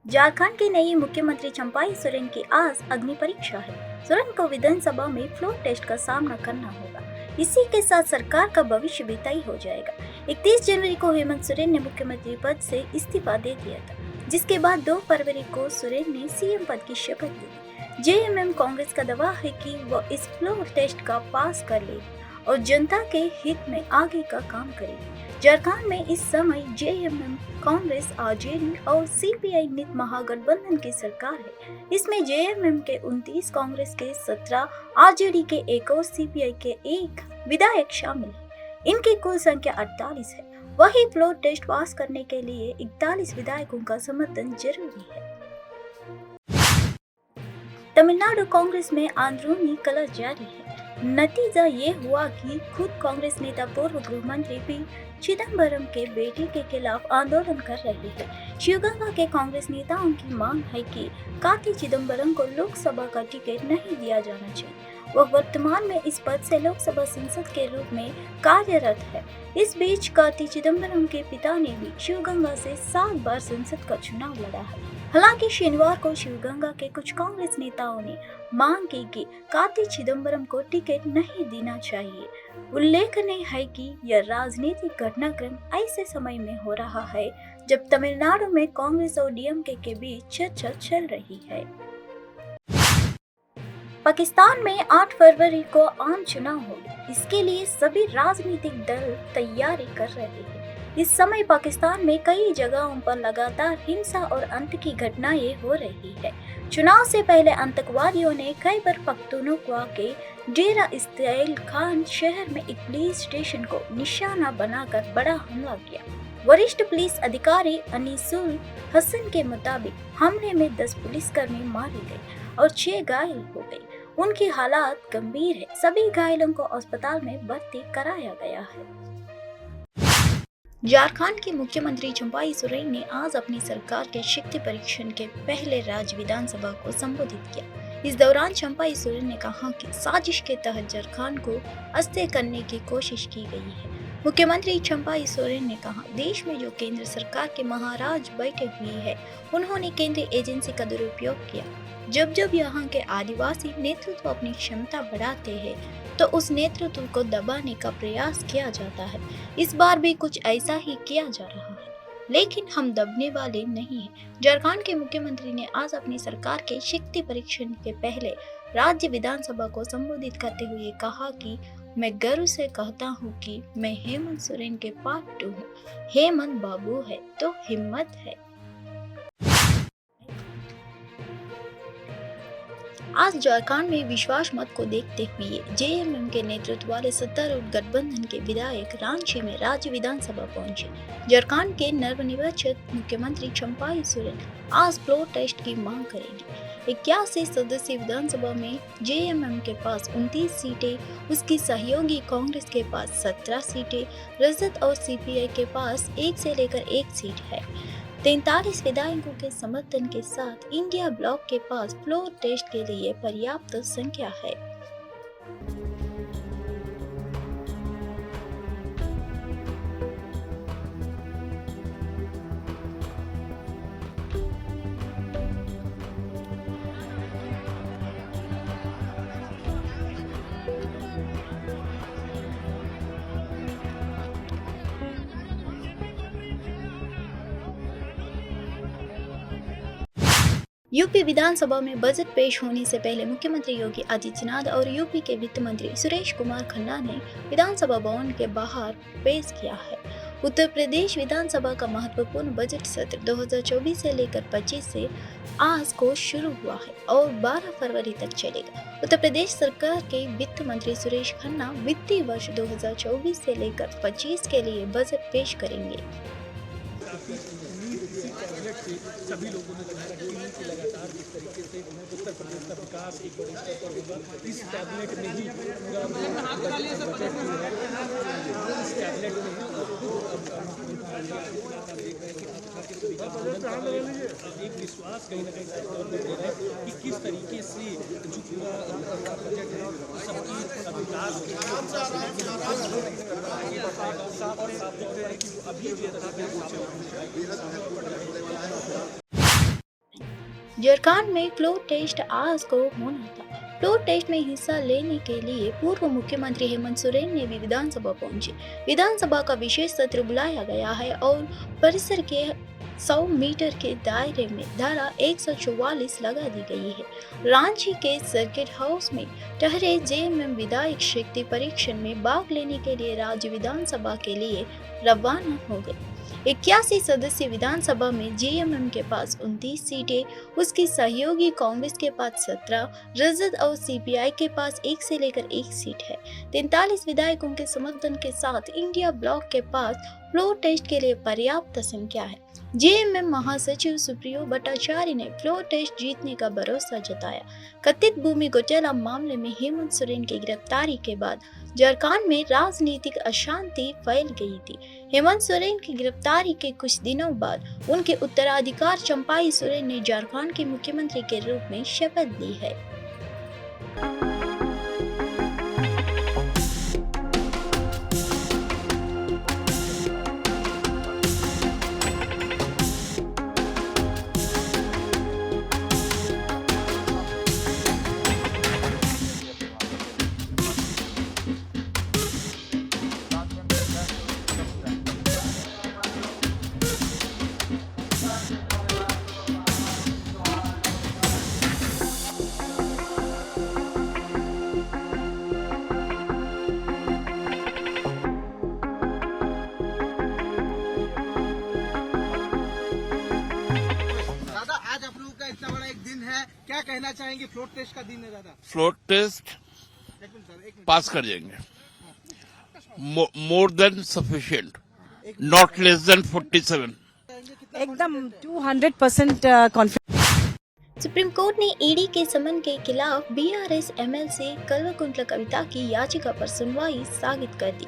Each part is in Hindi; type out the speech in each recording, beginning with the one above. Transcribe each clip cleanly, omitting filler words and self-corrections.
झारखंड की नई मुख्यमंत्री चंपाई सोरेन की आज अग्नि परीक्षा है। सोरेन को विधानसभा में फ्लोर टेस्ट का सामना करना होगा। इसी के साथ सरकार का भविष्य भी तय हो जाएगा। 31 जनवरी को हेमंत सोरेन ने मुख्यमंत्री पद से इस्तीफा दे दिया था, जिसके बाद 2 फरवरी को सोरेन ने सीएम पद की शपथ ली। जेएमएम कांग्रेस का दावा है कि वह इस फ्लोर टेस्ट का पास कर लेगी और जनता के हित में आगे का काम करेगी। झारखंड में इस समय जेएमएम, कांग्रेस, आरजेडी और सीपीआई नीत महागठबंधन की सरकार है। इसमें जेएमएम के 29, कांग्रेस के 17, आरजेडी के 1 और सीपीआई के 1 विधायक शामिल हैं। इनकी कुल संख्या 48 है। वही फ्लोर टेस्ट पास करने के लिए 41 विधायकों का समर्थन जरूरी है। तमिलनाडु कांग्रेस में अंदरूनी कलह जारी है। नतीजा ये हुआ कि खुद कांग्रेस नेता पूर्व गृह मंत्री पी चिदम्बरम के बेटे के खिलाफ आंदोलन कर रही है। शिवगंगा के कांग्रेस नेताओं की मांग है कि कार्ति चिदम्बरम को लोकसभा का टिकट नहीं दिया जाना चाहिए। वह वर्तमान में इस पद से लोकसभा सांसद के रूप में कार्यरत है। इस बीच कार्ति चिदम्बरम के पिता ने भी शिवगंगा से 7 बार संसद का चुनाव लड़ा है। हालांकि शनिवार को शिवगंगा के कुछ कांग्रेस नेताओं ने मांग की कि कार्ति चिदम्बरम को टिकट नहीं देना चाहिए। उल्लेखनीय है कि यह राजनीतिक घटनाक्रम ऐसे समय में हो रहा है जब तमिलनाडु में कांग्रेस और डीएमके के बीच चर्चा चल रही है। पाकिस्तान में 8 फरवरी को आम चुनाव होंगे। इसके लिए सभी राजनीतिक दल तैयारी कर रहे हैं। इस समय पाकिस्तान में कई जगहों पर लगातार हिंसा और आतंकी घटनाएं हो रही है। चुनाव से पहले आतंकवादियों ने खैबर पख्तूनख्वा के डेरा इस्माइल खान शहर में एक पुलिस स्टेशन को निशाना बनाकर बड़ा हमला किया। वरिष्ठ पुलिस अधिकारी अनीसुल हसन के मुताबिक हमले में 10 पुलिसकर्मी मारे गए और 6 घायल हो गए। उनकी हालत गंभीर है। सभी घायलों को अस्पताल में भर्ती कराया गया है। झारखंड के मुख्यमंत्री चंपाई सोरेन ने आज अपनी सरकार के शक्ति परीक्षण के पहले राज्य विधानसभा को संबोधित किया। इस दौरान चंपाई सोरेन ने कहा कि साजिश के तहत झारखंड को अस्थिर करने की कोशिश की गई है। मुख्यमंत्री चंपाई सोरेन ने कहा, देश में जो केंद्र सरकार के महाराज बैठे हुए हैं, उन्होंने केंद्रीय एजेंसी का दुरुपयोग किया। जब जब यहाँ के आदिवासी नेतृत्व अपनी क्षमता बढ़ाते हैं तो उस नेतृत्व को दबाने का प्रयास किया जाता है। इस बार भी कुछ ऐसा ही किया जा रहा है, लेकिन हम दबने वाले नहीं हैं। झारखंड के मुख्यमंत्री ने आज अपनी सरकार के शक्ति परीक्षण के पहले राज्य विधानसभा को संबोधित करते हुए कहा कि मैं गर्व से कहता हूँ कि मैं हेमंत सोरेन के पार्ट 2 हूँ। हेमंत बाबू है तो हिम्मत है। आज झारखंड में विश्वास मत को देखते हुए जेएमएम के नेतृत्व वाले सत्तारूढ़ गठबंधन के विधायक रांची में राज्य विधानसभा पहुंचे। झारखंड के नवनिर्वाचित मुख्यमंत्री चंपाई सोरेन आज फ्लोर टेस्ट की मांग करेंगे। 81 सदस्यीय विधानसभा में जेएमएम के पास 29 सीटें, उसकी सहयोगी कांग्रेस के पास 17 सीटें, रजत और सीपीआई के पास 1 से लेकर 1 सीट है। 43 विधायकों के समर्थन के साथ इंडिया ब्लॉक के पास फ्लोर टेस्ट के लिए पर्याप्त संख्या है। यूपी विधानसभा में बजट पेश होने से पहले मुख्यमंत्री योगी आदित्यनाथ और यूपी के वित्त मंत्री सुरेश कुमार खन्ना ने विधानसभा भवन के बाहर पेश किया है। उत्तर प्रदेश विधानसभा का महत्वपूर्ण बजट सत्र 2024 से लेकर 25 से आज को शुरू हुआ है और 12 फरवरी तक चलेगा। उत्तर प्रदेश सरकार के वित्त मंत्री सुरेश खन्ना वित्तीय वर्ष 2024 से लेकर 25 के लिए बजट पेश करेंगे। सभी लोगों ने ध्यान रखी है कि लगातार जिस तरीके से उत्तर प्रदेश का विकास एक बड़े स्तर पर होगा, इस कैबिनेट में ही पूरा बजट जो है इस कैबिनेट में एक विश्वास कहीं ना कहीं तौर पर दे रहा है कि किस तरीके से जो पूरा बजट है सबकी विकास के और साफ तौर पर कि अभी जो झारखंड में फ्लोर टेस्ट आज को होना था। फ्लोर टेस्ट में हिस्सा लेने के लिए पूर्व मुख्यमंत्री हेमंत सोरेन ने भी विधानसभा पहुंचे। विधानसभा का विशेष सत्र बुलाया गया है और परिसर के 100 मीटर के दायरे में धारा 144 लगा दी गई है। रांची के सर्किट हाउस में ठहरे जेएमएम विधायक शक्ति परीक्षण में भाग लेने के लिए राज्य विधानसभा के लिए रवाना हो गए। 81 सदस्यीय विधानसभा में जेएमएम के पास 29 सीटें, उसकी सहयोगी कांग्रेस के पास 17, रजद और सीपीआई के पास 1 से लेकर 1 सीट है। 43 विधायकों के समर्थन के साथ इंडिया ब्लॉक के पास फ्लोर टेस्ट के लिए पर्याप्त संख्या है। जेएमएम महासचिव सुप्रियो भट्टाचार्य ने फ्लोर टेस्ट जीतने का भरोसा जताया। कथित भूमि घोटाला मामले में हेमंत सोरेन की गिरफ्तारी के बाद झारखंड में राजनीतिक अशांति फैल गई थी। हेमंत सोरेन की गिरफ्तारी के कुछ दिनों बाद उनके उत्तराधिकार चंपाई सोरेन ने झारखंड के मुख्यमंत्री के रूप में शपथ ली है। इतना बड़ा एक दिन है, क्या कहना चाहेंगे? फ्लोर टेस्ट का दिन है दादा। फ्लोर टेस्ट पास कर जाएंगे, more than sufficient, not less than 47। एकदम 200% कॉन्फिडेंस। सुप्रीम कोर्ट ने ईडी के समन के खिलाफ बीआरएस एमएलसी कल्वकुंतला कविता की याचिका पर सुनवाई स्थगित कर दी।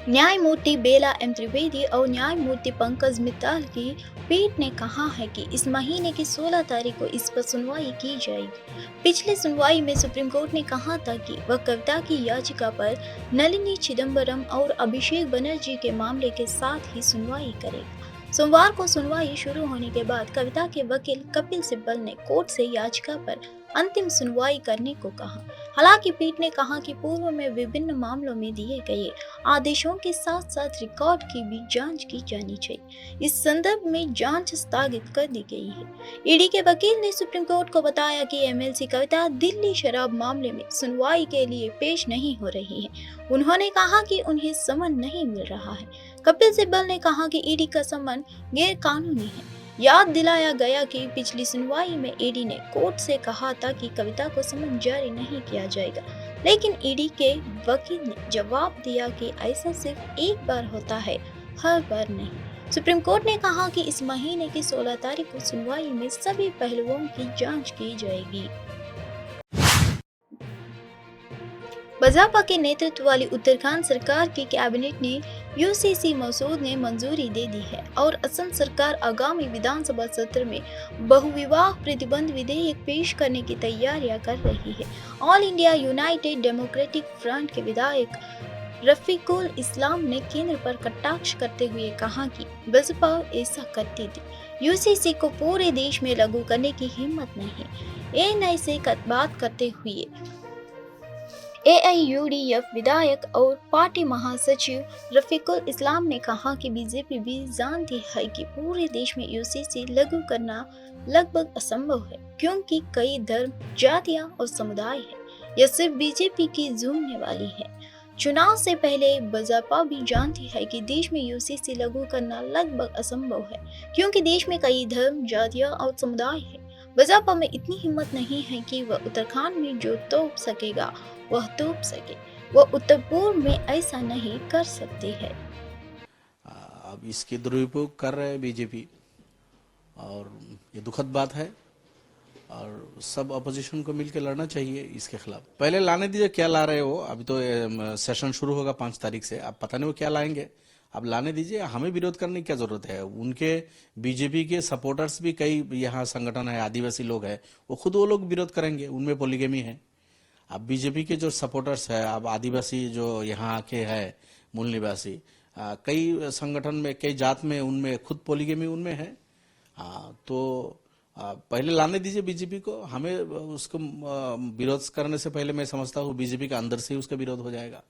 न्यायमूर्ति बेला एम त्रिवेदी और न्यायमूर्ति पंकज मित्तल की पीठ ने कहा है कि इस महीने की 16 तारीख को इस पर सुनवाई की जाएगी। पिछले सुनवाई में सुप्रीम कोर्ट ने कहा था कि वह कविता की याचिका पर नलिनी चिदम्बरम और अभिषेक बनर्जी के मामले के साथ ही सुनवाई करेगा। सोमवार को सुनवाई शुरू होने के बाद कविता के वकील कपिल सिब्बल ने कोर्ट से याचिका पर अंतिम सुनवाई करने को कहा। हालांकि पीठ ने कहा कि पूर्व में विभिन्न मामलों में दिए गए आदेशों के साथ साथ रिकॉर्ड की भी जांच की जानी चाहिए। इस संदर्भ में जांच स्थगित कर दी गई है। ईडी के वकील ने सुप्रीम कोर्ट को बताया कि एमएलसी कविता दिल्ली शराब मामले में सुनवाई के लिए पेश नहीं हो रही है। उन्होंने कहा कि उन्हें समन नहीं मिल रहा है। कपिल सिब्बल ने कहा कि ईडी का समन गैर कानूनी है। याद दिलाया गया कि पिछली सुनवाई में ईडी ने कोर्ट से कहा था कि कविता को समन जारी नहीं किया जाएगा, लेकिन ईडी के वकील ने जवाब दिया कि ऐसा सिर्फ एक बार होता है, हर बार नहीं। सुप्रीम कोर्ट ने कहा कि इस महीने की 16 तारीख को सुनवाई में सभी पहलुओं की जांच की जाएगी। भाजपा के नेतृत्व वाली उत्तराखंड सरकार की कैबिनेट ने यूसीसी मसूद ने मंजूरी दे दी है और असम सरकार आगामी विधानसभा सत्र में बहुविवाह प्रतिबंध विधेयक पेश करने की तैयारियां कर रही है। All India United democratic front के विधायक रफीकुल इस्लाम ने केंद्र पर कटाक्ष करते हुए कहा कि भाजपा ऐसा करती थी। यूसीसी को पूरे देश में लागू करने की हिम्मत नहीं। एएनआई से बात करते हुए एआईयूडीएफ विधायक और पार्टी महासचिव रफीकुल इस्लाम ने कहा कि बीजेपी भी जानती है कि पूरे देश में यूसीसी लागू करना लगभग असंभव है, क्योंकि कई धर्म, जातियां और समुदाय हैं। यह सिर्फ बीजेपी की झूमने वाली है। चुनाव से पहले भाजपा भी जानती है कि देश में यूसीसी लागू करना लगभग असंभव है, क्योंकि देश में कई धर्म, जातियां और समुदाय हैं। भाजपा में इतनी हिम्मत नहीं है कि वह उत्तराखंड में जो तोप सकेगा वह तोप सके। वह उत्तर पूर्व में ऐसा नहीं कर सकती है। अब इसके दुरुपयोग कर रहे हैं बीजेपी और ये दुखद बात है और सब अपोजिशन को मिलकर लड़ना चाहिए इसके खिलाफ। पहले लाने दीजिए, क्या ला रहे हो? अभी तो सेशन शुरू होगा 5 तारीख से, अब पता नहीं वो क्या लाएंगे। अब लाने दीजिए, हमें विरोध करने की क्या जरूरत है? उनके बीजेपी के सपोर्टर्स भी कई यहाँ संगठन है, आदिवासी लोग हैं, वो लोग विरोध करेंगे, उनमें पॉलीगेमी है। अब बीजेपी के जो सपोर्टर्स है, अब आदिवासी जो यहाँ के है मूल निवासी, कई संगठन में, कई जात में, उनमें खुद पॉलीगेमी उनमें है। तो पहले लाने दीजिए बीजेपी को। हमें उसको विरोध करने से पहले मैं समझता हूँ बीजेपी के अंदर से ही उसका विरोध हो जाएगा।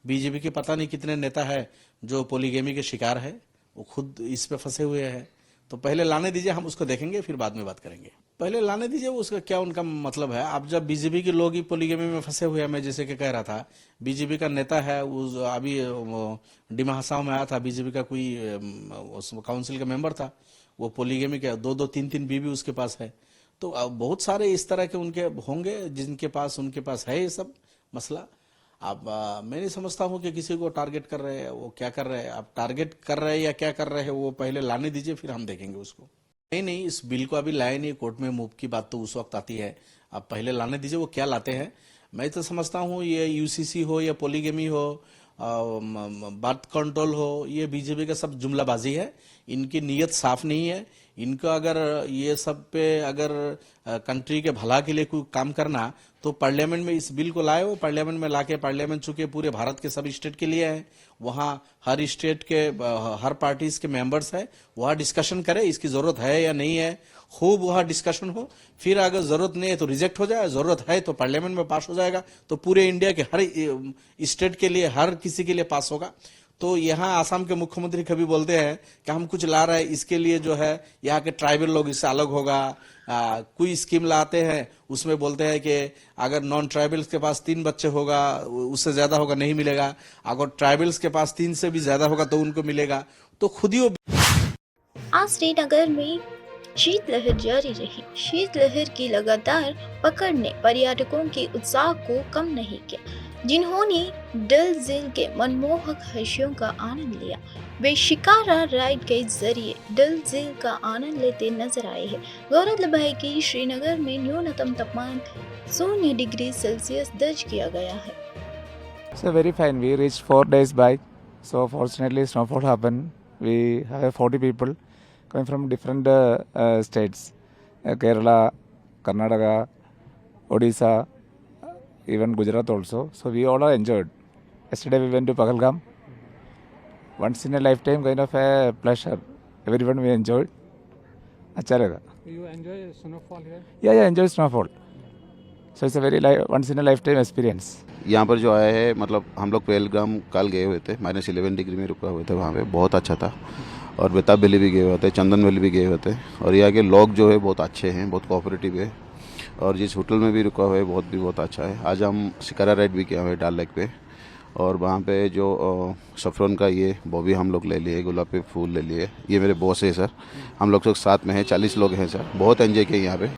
बीजेपी के पता नहीं कितने नेता है जो पोलीगेमी के शिकार है, वो खुद इस पे फंसे हुए हैं। तो पहले लाने दीजिए, हम उसको देखेंगे, फिर बाद में बात करेंगे। पहले लाने दीजिए, उसका क्या उनका मतलब है। अब जब बीजेपी के लोग ही पोलीगेमी में फंसे हुए हैं, मैं जैसे कि कह रहा था, बीजेपी का नेता है, उस अभी डिमा हसाओ में आया था, बीजेपी का कोई काउंसिल का मेंबर था, वो पोलीगेमी के 2-2, 3-3 बीवी उसके पास है। तो बहुत सारे इस तरह के उनके होंगे जिनके पास उनके पास है ये सब मसला। अब मैं नहीं समझता हूँ कि किसी को टारगेट कर रहे हैं, वो क्या कर रहे हैं। अब टारगेट कर रहे हैं या क्या कर रहे हैं, वो पहले लाने दीजिए, फिर हम देखेंगे उसको। नहीं, इस बिल को अभी लाए नहीं, कोर्ट में मूव की बात तो उस वक्त आती है। अब पहले लाने दीजिए, वो क्या लाते हैं। मैं तो समझता हूँ ये यूसीसी हो या पोलीगेमी हो, बर्थ कंट्रोल हो, ये बीजेपी का सब जुमलाबाजी है। इनकी नीयत साफ नहीं है। इनको अगर ये सब पे अगर कंट्री के भला के लिए कोई काम करना, तो पार्लियामेंट में इस बिल को लाए। वो पार्लियामेंट में लाके, पार्लियामेंट चूंकि पूरे भारत के सब स्टेट के लिए है, वहाँ हर स्टेट के हर पार्टीज के मेंबर्स है, वहाँ डिस्कशन करे इसकी जरूरत है या नहीं है, खूब वहाँ डिस्कशन हो। फिर अगर जरूरत नहीं है तो रिजेक्ट हो जाए, जरूरत है तो पार्लियामेंट में पास हो जाएगा, तो पूरे इंडिया के हर स्टेट के लिए, हर किसी के लिए पास होगा। तो यहाँ आसाम के मुख्यमंत्री कभी बोलते हैं कि हम कुछ ला रहे हैं, इसके लिए जो है यहाँ के ट्राइबल लोग इससे अलग होगा। कोई स्कीम लाते हैं, उसमें बोलते हैं कि अगर नॉन ट्राइबल्स के पास 3 बच्चे होगा, उससे ज्यादा होगा नहीं मिलेगा। अगर ट्राइबल्स के पास 3 से भी ज्यादा होगा तो उनको मिलेगा। तो खुद ही वो आज श्रीनगर में शीतलहर जारी रही। शीतलहर की लगातार पकड़ ने पर्यटकों के उत्साह को कम नहीं किया, जिन्होंने डल झील के मनमोहक दृश्यों का आनंद लिया। वे शिकारा राइड के जरिए डल झील का आनंद लेते नजर आए हैं। गौरतलब है कि श्रीनगर में न्यूनतम तापमान 0 डिग्री सेल्सियस दर्ज किया गया है। So very fine. We reached 4 days back. So fortunately, snowfall happened. We have 40 people coming from different states: Kerala, Karnataka, Odisha, even Gujarat also. So we all are enjoyed. Yesterday we went to Pahalgam. Once in a lifetime kind of a pleasure. Everyone we enjoyed. अच्छा लगा. You enjoy snowfall here? Yeah, enjoy snowfall. So it's a very once in a lifetime experience. यहाँ पर जो आया है, मतलब हम लोग पहलगाम कल गए हुए थे, -11 डिग्री में रुका हुए थे वहाँ पे, बहुत अच्छा था। और बेताब वैली भी गए हुए थे, चंदन वैली भी गए हुए थे। और यहाँ के लोग जो है बहुत अच्छे हैं, बहुत कोऑपरेटिव है। और जिस होटल में भी रुका हुआ है बहुत अच्छा है। आज हम शिकारा राइड भी किया हुआ है डल लेक पे, और वहाँ पे जो सफ़रन का ये वो भी हम लोग ले लिए, गुलाब के फूल ले लिए। ये मेरे बॉस है सर, हम लोग साथ में हैं, 40 लोग हैं सर। बहुत एंजॉय किए यहाँ पे।